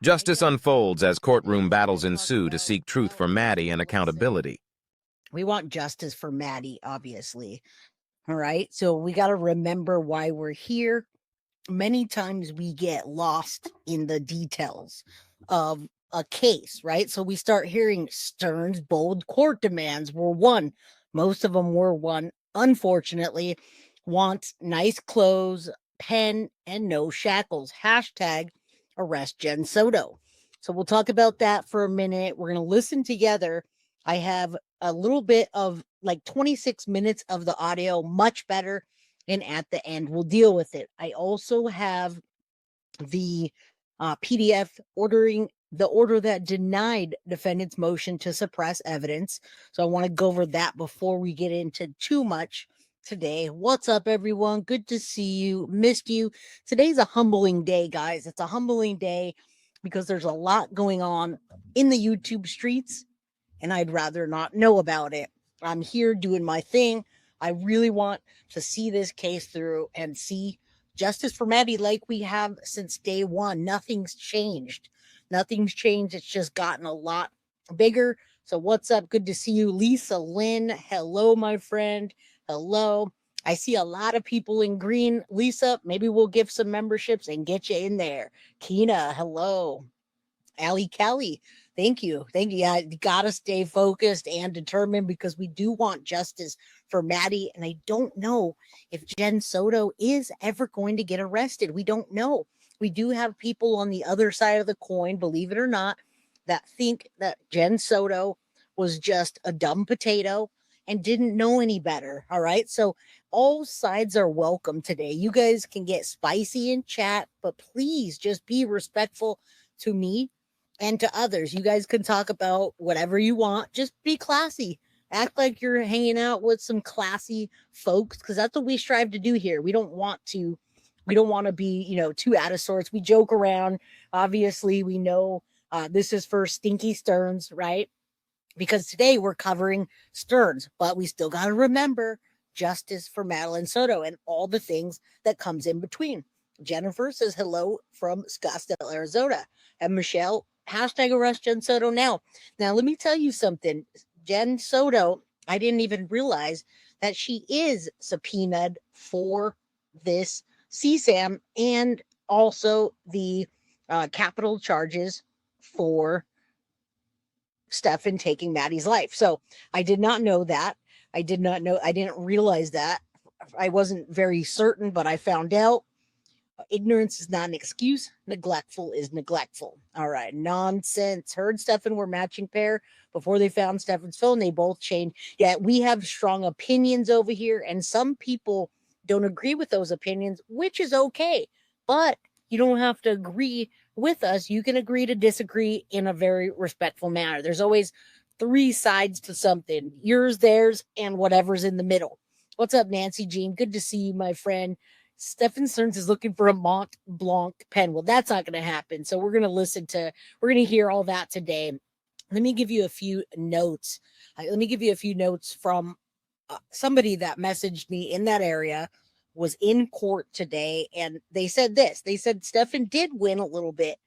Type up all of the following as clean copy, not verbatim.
Justice unfolds as courtroom battles ensue to seek truth for Maddie and accountability. We want justice for Maddie, obviously. All right. So we got to remember why we're here. Many times we get lost in the details of a case, right? So we start hearing Stern's bold court demands were won. Most of them were won, unfortunately. Wants nice clothes, pen, and no shackles. Hashtag arrest Jenn Soto. So we'll talk about that for a minute. We're going to listen together. I have a little bit of like 26 minutes of the audio, much better. And at the end, we'll deal with it. I also have the PDF ordering the order that denied defendant's motion to suppress evidence. So I want to go over that before we get into too much today. What's up, everyone? Good to see you. Missed you. Today's a humbling day, guys. It's a humbling day because there's a lot going on in the YouTube streets, and I'd rather not know about it. I'm here doing my thing. I really want to see this case through and see justice for Maddie like we have since day one. Nothing's changed. Nothing's changed. It's just gotten a lot bigger. So what's up? Good to see you. Lisa Lynn. Hello, my friend. Hello. I see a lot of people in green. Lisa, maybe we'll give some memberships and get you in there. Kina, hello. Allie Kelly, thank you. Thank you. Yeah, you got to stay focused and determined because we do want justice for Maddie. And I don't know if Jenn Soto is ever going to get arrested. We don't know. We do have people on the other side of the coin, believe it or not, that think that Jenn Soto was just a dumb potato and didn't know any better. All right. So all sides are welcome today. You guys can get spicy in chat, but please just be respectful to me and to others. You guys can talk about whatever you want. Just be classy. Act like you're hanging out with some classy folks, because that's what we strive to do here. We don't want to be, too out of sorts. We joke around. Obviously, we know this is for Stinky Stearns, right? Because today we're covering Stearns, but we still got to remember justice for Madeline Soto and all the things that comes in between. Jennifer says hello from Scottsdale, Arizona. And Michelle, hashtag arrest Jenn Soto now. Now, let me tell you something. Jenn Soto, I didn't even realize that she is subpoenaed for this CSAM and also the capital charges for Stefan taking Maddie's life. So I did not know that. I didn't realize that. I wasn't very certain, but I found out. Ignorance is not an excuse. Neglectful is neglectful. All right. Nonsense. Her and Stefan were matching pair before they found Stefan's phone. They both changed. Yeah, we have strong opinions over here, and some people don't agree with those opinions, which is okay. But you don't have to agree with us. You can agree to disagree in a very respectful manner. There's always three sides to something: yours, theirs, and whatever's in the middle. What's up, Nancy Jean? Good to see you, my friend. Stefan Stearns is looking for a Mont Blanc pen. Well, that's not going to happen. So we're going to hear all that today. Let me give you a few notes. From somebody that messaged me in that area, was in court today. And they said this. They said Stefan did win a little bit.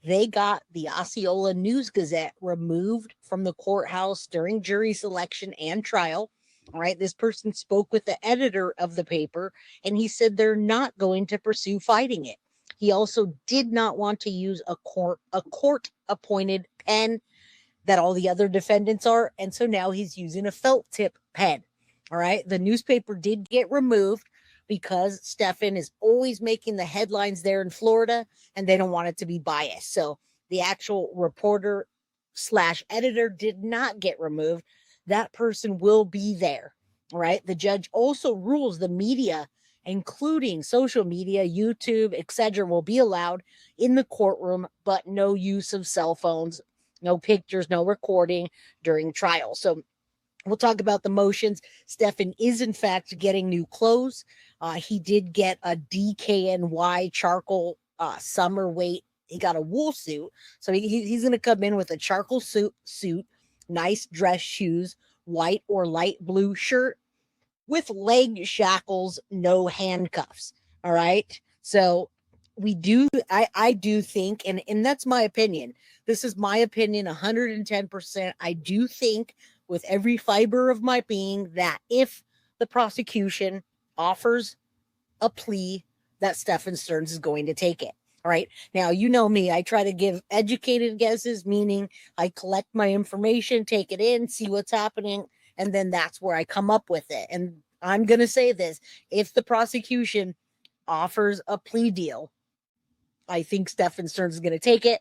They got the Osceola News Gazette removed from the courthouse during jury selection and trial. All right. This person spoke with the editor of the paper, and he said they're not going to pursue fighting it. He also did not want to use a court appointed pen that all the other defendants are. And so now he's using a felt tip pen. All right. The newspaper did get removed because Stefan is always making the headlines there in Florida, and they don't want it to be biased. So the actual reporter / editor did not get removed. That person will be there. All right. The judge also rules the media, including social media, YouTube, etc., will be allowed in the courtroom, but no use of cell phones, no pictures, no recording during trial. So we'll talk about the motions. Stefan is, in fact, getting new clothes. He did get a DKNY charcoal summer weight. He got a wool suit. So he's going to come in with a charcoal suit, nice dress shoes, white or light blue shirt with leg shackles, no handcuffs. All right. So I do think, and that's my opinion. This is my opinion 110%. I do think with every fiber of my being that if the prosecution offers a plea, that Stephen Stearns is going to take it. All right. Now, you know me, I try to give educated guesses, meaning I collect my information, take it in, see what's happening, and then that's where I come up with it. And I'm going to say this: if the prosecution offers a plea deal, I think Stephen Stearns is going to take it.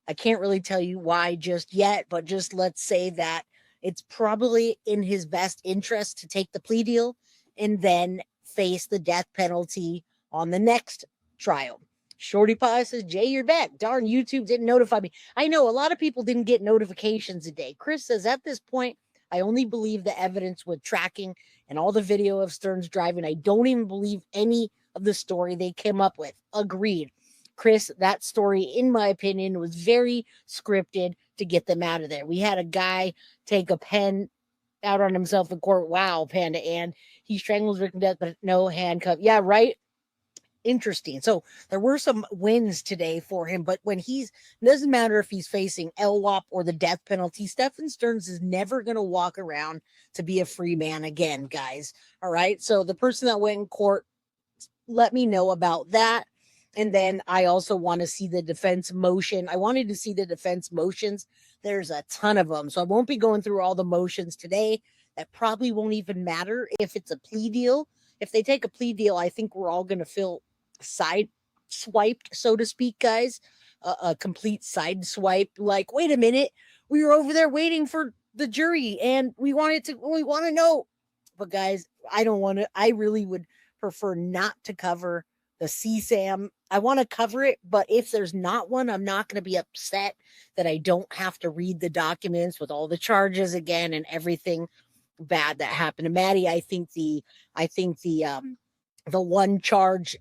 I can't really tell you why just yet, but just let's say that it's probably in his best interest to take the plea deal and then face the death penalty on the next trial. Shorty Pie says, Jay, you're back. Darn, YouTube didn't notify me. I know a lot of people didn't get notifications today. Chris says, at this point, I only believe the evidence with tracking and all the video of Stearns driving. I don't even believe any of the story they came up with. Agreed. Chris, that story, in my opinion, was very scripted to get them out of there. We had a guy take a pen out on himself in court. Wow, Panda, and he strangled his victim to death, but no handcuff. Yeah, right. Interesting. So there were some wins today for him, but when it doesn't matter if he's facing LWOP or the death penalty, Stephen Stearns is never going to walk around to be a free man again, guys. All right. So the person that went in court, let me know about that. And then I also want to see the defense motion. I wanted to see the defense motions. There's a ton of them. So I won't be going through all the motions today. That probably won't even matter if it's a plea deal. If they take a plea deal, I think we're all going to feel side swiped, so to speak, guys. A complete side swipe. Like, wait a minute. We were over there waiting for the jury and we want to know. But guys, I really would prefer not to cover the CSAM. I want to cover it, but if there's not one, I'm not going to be upset that I don't have to read the documents with all the charges again and everything bad that happened to Maddie. I think the one charge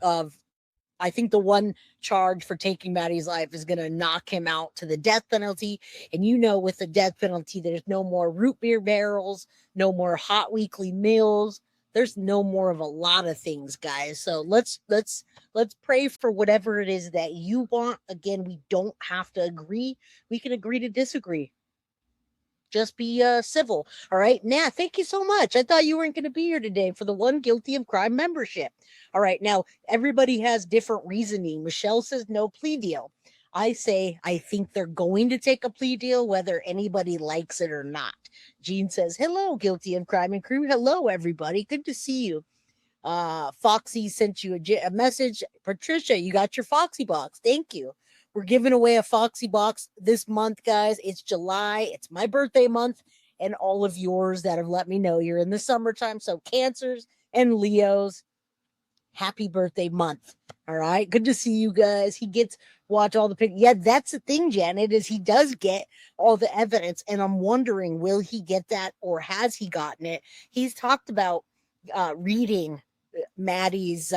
for taking Maddie's life is going to knock him out to the death penalty. And with the death penalty, there's no more root beer barrels, no more hot weekly meals. There's no more of a lot of things, guys. So let's pray for whatever it is that you want. Again, we don't have to agree. We can agree to disagree. Just be civil. All right. Nah, thank you so much. I thought you weren't going to be here today for the one guilty of crime membership. All right. Now, everybody has different reasoning. Michelle says no plea deal. I say I think they're going to take a plea deal, whether anybody likes it or not. Jean says, hello, guilty of crime and crew. Hello, everybody. Good to see you. Foxy sent you a message. Patricia, you got your Foxy box. Thank you. We're giving away a Foxy box this month, guys. It's July. It's my birthday month, and all of yours that have let me know you're in the summertime. So Cancers and Leos, happy birthday month. All right. Good to see you guys. He gets watch all the pictures. Yeah, that's the thing, Janet, is he does get all the evidence. And I'm wondering, will he get that or has he gotten it? He's talked about reading Maddie's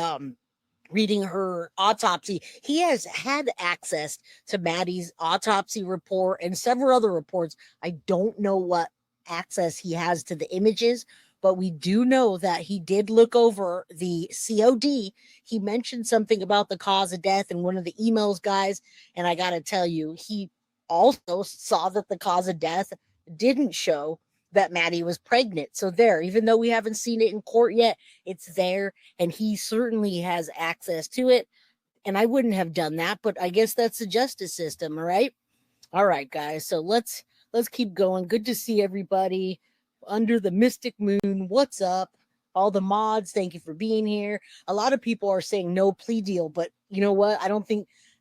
reading her autopsy. He has had access to Maddie's autopsy report and several other reports. I don't know what access he has to the images, but we do know that he did look over the COD. He mentioned something about the cause of death in one of the emails, guys. And I got to tell you, he also saw that the cause of death didn't show that Maddie was pregnant. So there, even though we haven't seen it in court yet, it's there. And he certainly has access to it. And I wouldn't have done that, but I guess that's the justice system. All right. All right, guys. So let's keep going. Good to see everybody under the mystic moon. What's up? All the mods, thank you for being here. A lot of people are saying no plea deal, but you know what?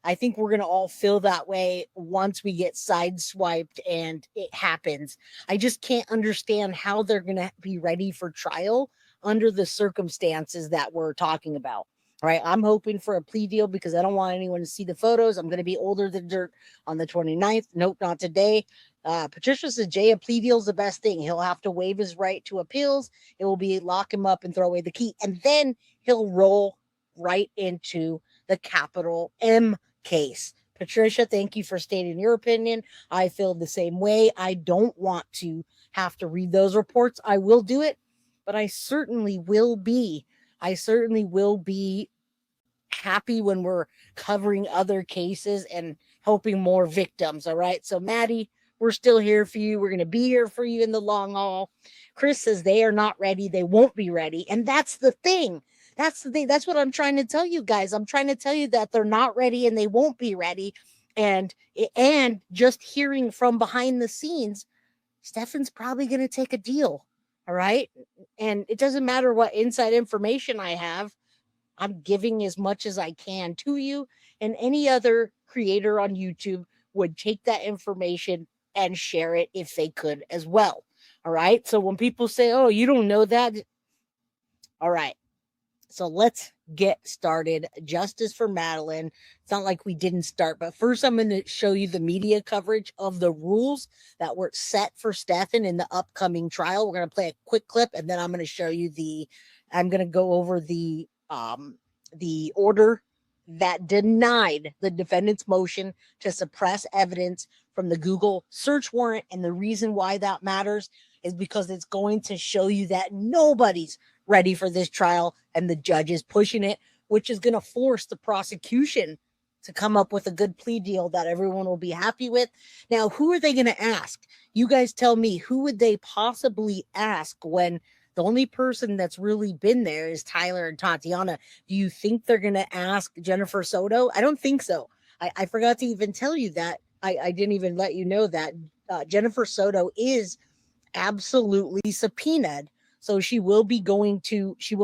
I think we're going to all feel that way once we get sideswiped and it happens. I just can't understand how they're going to be ready for trial under the circumstances that we're talking about. All right. I'm hoping for a plea deal because I don't want anyone to see the photos. I'm going to be older than dirt on the 29th. Nope, not today. Patricia says, Jay, a plea deal is the best thing. He'll have to waive his right to appeals. It will be lock him up and throw away the key. And then he'll roll right into the capital M case. Patricia, thank you for stating your opinion. I feel the same way. I don't want to have to read those reports. I will do it, but I certainly will be happy when we're covering other cases and helping more victims. All right. So, Maddie, we're still here for you. We're going to be here for you in the long haul. Chris says they are not ready. They won't be ready. And that's the thing. That's the thing. That's what I'm trying to tell you guys. I'm trying to tell you that they're not ready and they won't be ready. And just hearing from behind the scenes, Stefan's probably going to take a deal. All right. And it doesn't matter what inside information I have. I'm giving as much as I can to you, and any other creator on YouTube would take that information and share it if they could as well. All right. So when people say, oh, you don't know that. All right. So let's get started. Justice for Madeline. It's not like we didn't start, but first I'm going to show you the media coverage of the rules that were set for Stefan in the upcoming trial. We're going to play a quick clip, and then I'm going to show you I'm going to go over the order that denied the defendant's motion to suppress evidence from the Google search warrant. And the reason why that matters is because it's going to show you that nobody's ready for this trial and the judge is pushing it, which is going to force the prosecution to come up with a good plea deal that everyone will be happy with. Now, who are they going to ask? You guys tell me, who would they possibly ask when the only person that's really been there is Tyler and Tatiana? Do you think they're going to ask Jennifer Soto? I don't think so. I forgot to even tell you that. I didn't even let you know that Jennifer Soto is absolutely subpoenaed. So she will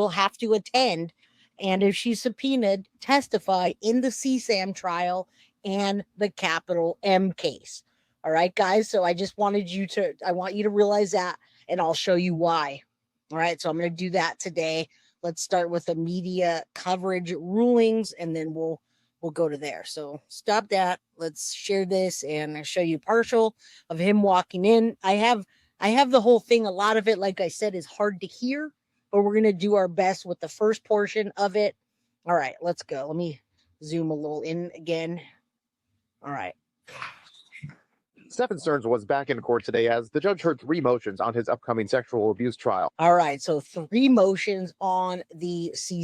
have to attend. And if she's subpoenaed, testify in the CSAM trial and the capital M case. All right, guys. So I want you to realize that, and I'll show you why. All right. So I'm going to do that today. Let's start with the media coverage rulings, and then we'll go to there. So stop that. Let's share this and I'll show you partial of him walking in. I have the whole thing. A lot of it, like I said, is hard to hear, but we're going to do our best with the first portion of it. All right, let's go. Let me zoom a little in again. All right. Stefan Stearns was back in court today as the judge heard 3 motions on his upcoming sexual abuse trial. All right, so 3 motions on the